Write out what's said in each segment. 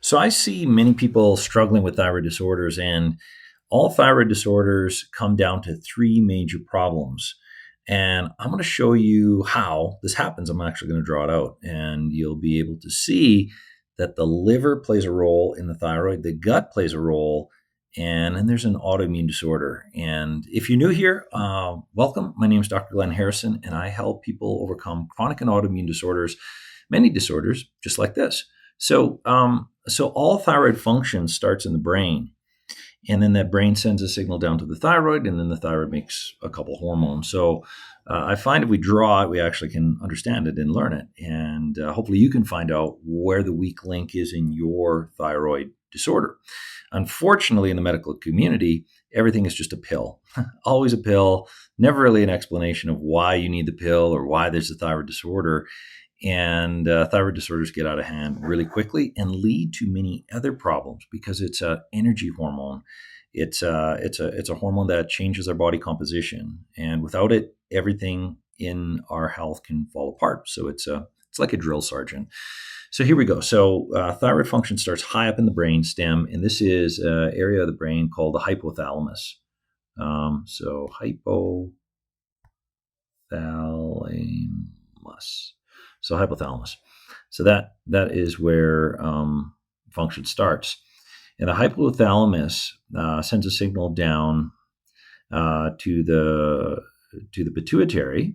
So I see many people struggling with thyroid disorders, and all thyroid disorders come down to three major problems. And I'm going to show you how this happens. I'm actually going to draw it out, and you'll be able to see that the liver plays a role in the thyroid, the gut plays a role, and then there's an autoimmune disorder. And if you're new here, welcome. My name is Dr. Glenn Harrison, and I help people overcome chronic and autoimmune disorders, many disorders, just like this. So all thyroid function starts in the brain, and then that brain sends a signal down to the thyroid, and then the thyroid makes a couple hormones. So I find if we draw it, we actually can understand it and learn it, and hopefully you can find out where the weak link is in your thyroid disorder. Unfortunately, in the medical community, everything is just a pill, always a pill, never really an explanation of why you need the pill or why there's a thyroid disorder. And thyroid disorders get out of hand really quickly and lead to many other problems because it's an energy hormone. It's a hormone that changes our body composition, and without it, everything in our health can fall apart. So it's like a drill sergeant. So here we go. So thyroid function starts high up in the brain stem, and this is an area of the brain called the hypothalamus. So hypothalamus. So hypothalamus. So that is where function starts. And the hypothalamus sends a signal down to the pituitary.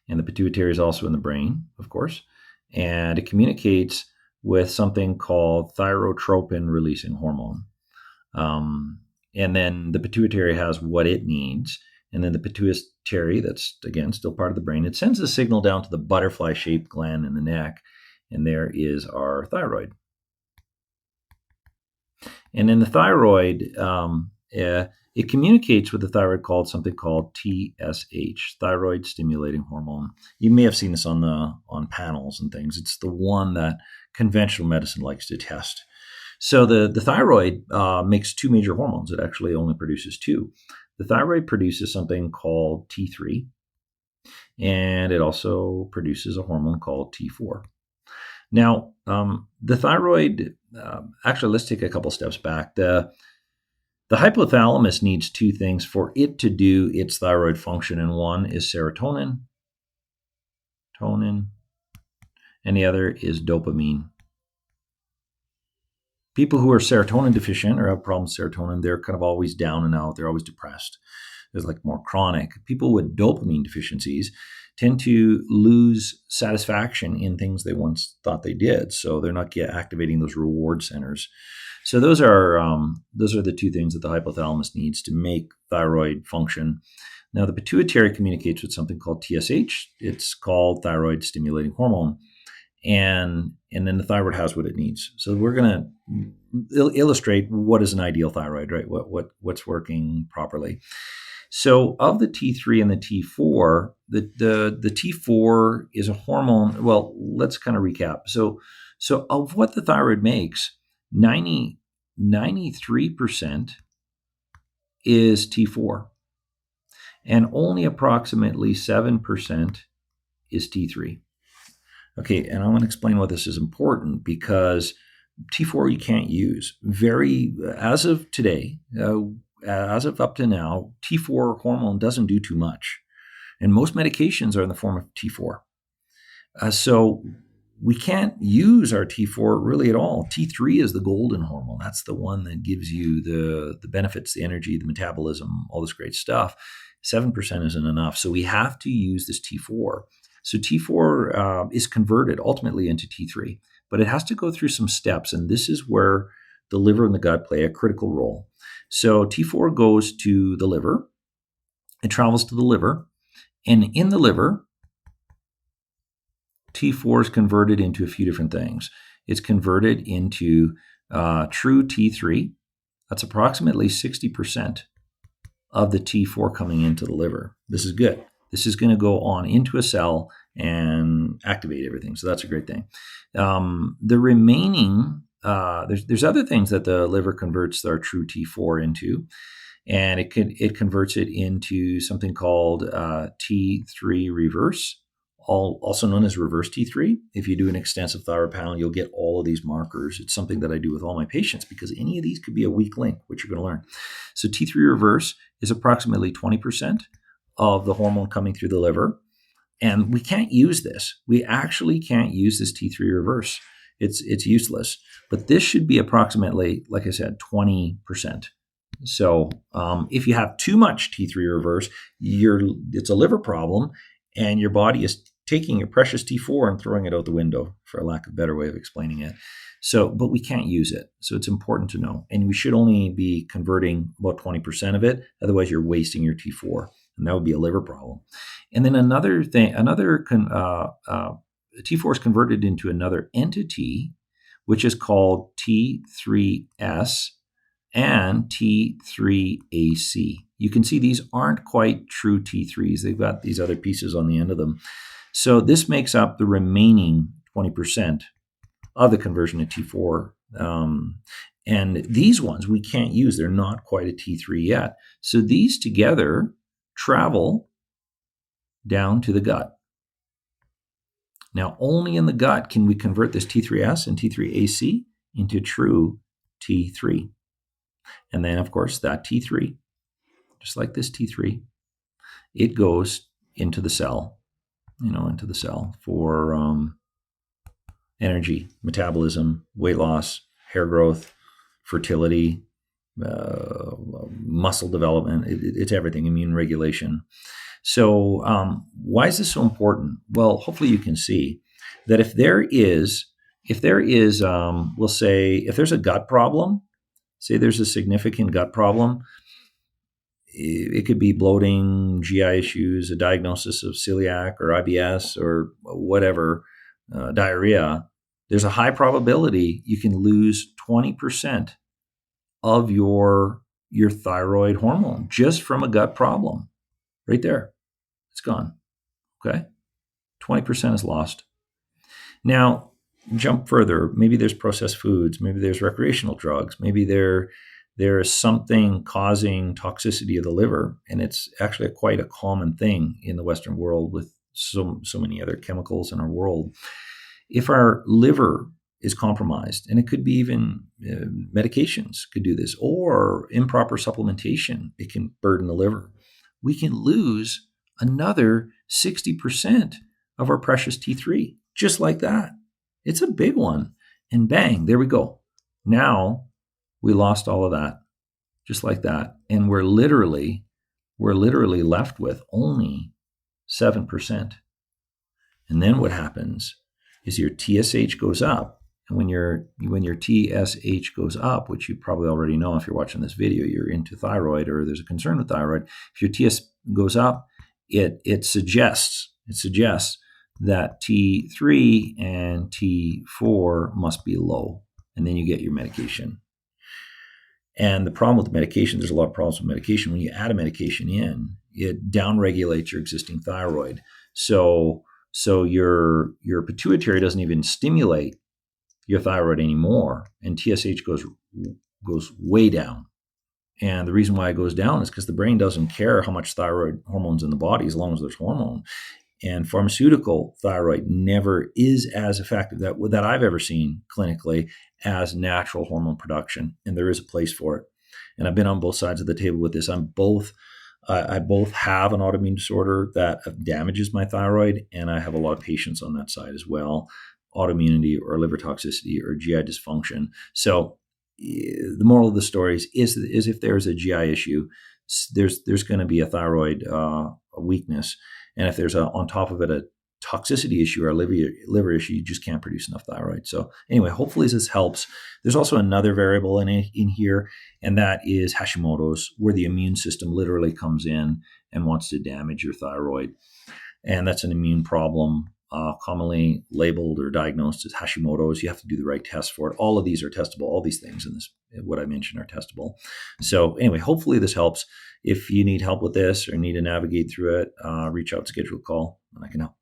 And the pituitary is also in the brain, of course. And it communicates with something called thyrotropin releasing hormone. And then the pituitary has what it needs. And then the pituitary, that's, again, still part of the brain, it sends a signal down to the butterfly-shaped gland in the neck, and there is our thyroid. And then the thyroid, it communicates with the thyroid called something called TSH, thyroid stimulating hormone. You may have seen this on panels and things. It's the one that conventional medicine likes to test. So the thyroid makes two major hormones. It actually only produces two. The thyroid produces something called T3, and it also produces a hormone called T4. Now, the thyroid, actually, let's take a couple steps back. The hypothalamus needs two things for it to do its thyroid function, and one is serotonin, and the other is dopamine. People who are serotonin deficient or have problems with serotonin, they're kind of always down and out. They're always depressed. There's like more chronic. People with dopamine deficiencies tend to lose satisfaction in things they once thought they did. So they're not activating those reward centers. So those are the two things that the hypothalamus needs to make thyroid function. Now the pituitary communicates with something called TSH. It's called thyroid stimulating hormone. And then the thyroid has what it needs. So we're going to illustrate what is an ideal thyroid, right? What's working properly. So of the T3 and the T4, the T4 is a hormone. Well, let's kind of recap. So of what the thyroid makes, 93% is T4, and only approximately 7% is T3. Okay, and I want to explain why this is important, because T4 you can't use. As of today, as of up to now, T4 hormone doesn't do too much. And most medications are in the form of T4. So we can't use our T4 really at all. T3 is the golden hormone. That's the one that gives you the benefits, the energy, the metabolism, all this great stuff. 7% isn't enough. So we have to use this T4. So T4 is converted ultimately into T3, but it has to go through some steps, and this is where the liver and the gut play a critical role. So T4 goes to the liver, it travels to the liver, and in the liver, T4 is converted into a few different things. It's converted into true T3. That's approximately 60% of the T4 coming into the liver. This is good. This is going to go on into a cell and activate everything. So that's a great thing. The remaining, there's other things that the liver converts our true T4 into, and it converts it into something called T3 reverse, also known as reverse T3. If you do an extensive thyroid panel, you'll get all of these markers. It's something that I do with all my patients because any of these could be a weak link, which you're going to learn. So T3 reverse is approximately 20% of the hormone coming through the liver. And we can't use this. We actually can't use this T3 reverse. It's useless. But this should be approximately, like I said, 20%. So if you have too much T3 reverse, it's a liver problem, and your body is taking your precious T4 and throwing it out the window, for a lack of a better way of explaining it. So, but we can't use it. So it's important to know. And we should only be converting about 20% of it. Otherwise, you're wasting your T4, and that would be a liver problem. And then another thing, T4 is converted into another entity, which is called T3S and T3AC. You can see these aren't quite true T3s. They've got these other pieces on the end of them. So this makes up the remaining 20% of the conversion to T4. And these ones we can't use. They're not quite a T3 yet. So these together travel down to the gut. Now, only in the gut can we convert this T3S and T3AC into true T3. And then, of course, that T3, just like this T3, it goes into the cell, for energy, metabolism, weight loss, hair growth, fertility, muscle development. It's everything, immune regulation. So why is this so important? Well, hopefully you can see that if there is, we'll say, if there's a gut problem, say there's a significant gut problem, it could be bloating, GI issues, a diagnosis of celiac or IBS or whatever, diarrhea, there's a high probability you can lose 20% of your thyroid hormone just from a gut problem. Right there. It's gone. Okay? 20% is lost. Now, jump further. Maybe there's processed foods. Maybe there's recreational drugs. Maybe there is something causing toxicity of the liver. And it's actually quite a common thing in the Western world with so many other chemicals in our world. If our liver is compromised, and it could be even medications could do this, or improper supplementation, it can burden the liver. We can lose another 60% of our precious T3, just like that. It's a big one. And bang, there we go. Now we lost all of that, just like that. And we're literally left with only 7%. And then what happens is your TSH goes up. And when your TSH goes up, which you probably already know if you're watching this video, you're into thyroid or there's a concern with thyroid. If your TS goes up, it suggests that T3 and T4 must be low, and then you get your medication. And the problem with the medication, there's a lot of problems with medication. When you add a medication in, it downregulates your existing thyroid. So your pituitary doesn't even stimulate your thyroid anymore, and TSH goes way down. And the reason why it goes down is because the brain doesn't care how much thyroid hormone's in the body as long as there's hormone. And pharmaceutical thyroid never is as effective that I've ever seen clinically as natural hormone production, and there is a place for it. And I've been on both sides of the table with this. I both have an autoimmune disorder that damages my thyroid, and I have a lot of patients on that side as well. Autoimmunity or liver toxicity or GI dysfunction. So the moral of the story is if there's a GI issue, there's going to be a thyroid weakness. And if there's on top of it a toxicity issue or a liver issue, you just can't produce enough thyroid. So anyway, hopefully this helps. There's also another variable in here, and that is Hashimoto's, where the immune system literally comes in and wants to damage your thyroid. And that's an immune problem. Commonly labeled or diagnosed as Hashimoto's. You have to do the right test for it. All of these are testable. All these things in this, what I mentioned, are testable. So anyway, hopefully this helps. If you need help with this or need to navigate through it, reach out, schedule a call, and I can help.